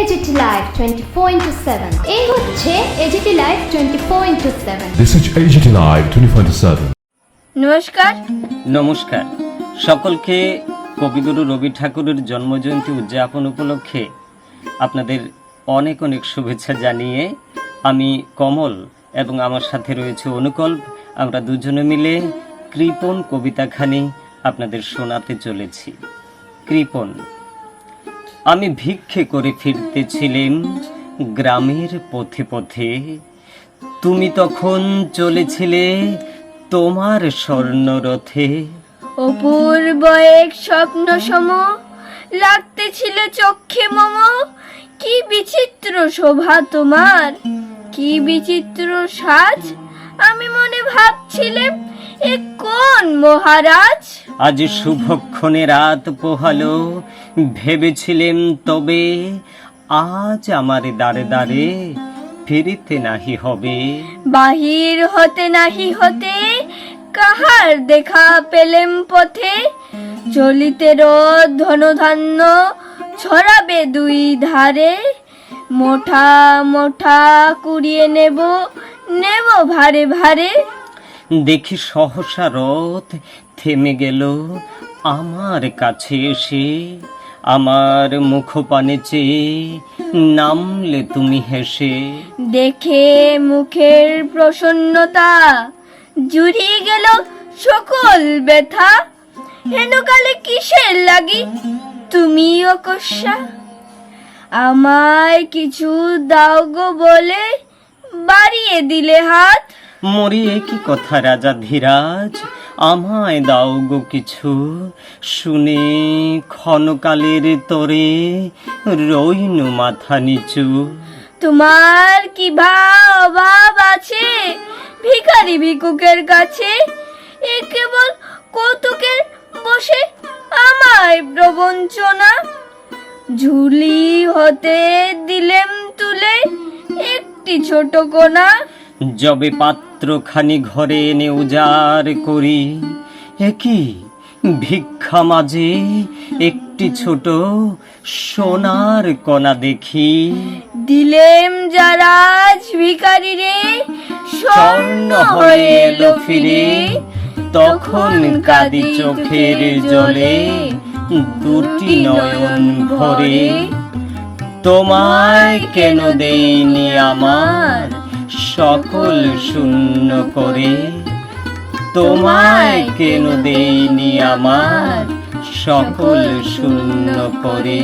AGT Live 24/7 এই হচ্ছে AGT Live 24/7 This is AGT Live 24/7 নমস্কার নমস্কার সকলকে কবিগুরু রবি ঠাকুরের জন্মজয়ন্তী উদযাপন উপলক্ষে আপনাদের অনেক অনেক শুভেচ্ছা জানিয়ে আমি কমল এবং আমার সাথে রয়েছে অনুকল্প, আমরা দুজনে মিলে কৃপণ কবিতাখানি আপনাদের শোনাতে চলেছি। কৃপণ। আমি ভিক্ষে করে ফিরতেছিলাম গ্রামের পথে পথে, তুমি তখন চলেছিলে তোমার স্বর্ণরথে। অপূর্ব এক স্বপ্ন সম লাগতেছিল চক্ষে মম, কি বিচিত্র শোভা তোমার, কি বিচিত্র সাজ, আমি মনে ভাবছিলাম এ কোন মহারাজ। আজ শুভক্ষণে রাত পোহালো, ভেবেছিলেম তবে আজ আমার দাঁড়ে দাঁড়ে ফিরিতে নাহি হবে। বাহির হতে নাহি হতে কাহার দেখা পেলেম পথে, চলিতে রোদ ধনধান্য ছড়াবে দুই ধারে, মোঠা মোঠা কুড়িয়ে নেব নেব ভারে ভারে। দেখি সহসা রথ থেমে গেল আমার কাছে এসে, আমার মুখপানে চেয়ে নামলে তুমি হেসে। দেখে মুখের প্রসন্নতা জুড়িয়ে গেল সকল ব্যথা, হেনকালে কিসের লাগি তুমি অকস্মা, আমায় কিছু দাও গো বলে বাড়িয়ে দিলে হাত। মরিয়ে কি কথা রাজা ধীরাজ, আমায় দাও গো কিছু, শুনে ক্ষণকালের তরে রইনু মাথা নিচু। তোমার কি অভাব আছে ভিখারি ভিক্ষুকের কাছে, এ কেবল কৌতুকের বসে আমায় প্রবঞ্চনা। ঝুলি হতে দিলেম তুলে একটি ছোট কোনা, যবে পাত্রখানি ঘরে এনে উজাড় করি, একই ভিক্ষা মাঝে একটি ছোট সোনার কণা দেখি। দিলেম যারা ভিখারি রে স্বর্ণ হয়ে এলো ফিরে, তখন কাঁদি চোখের জলে দুটি নয়ন ভরে। তোমায় কেন দেইনি আমার সকল শূন্য করে, তোমায় কেন দেইনি আমার সকল শূন্য করে।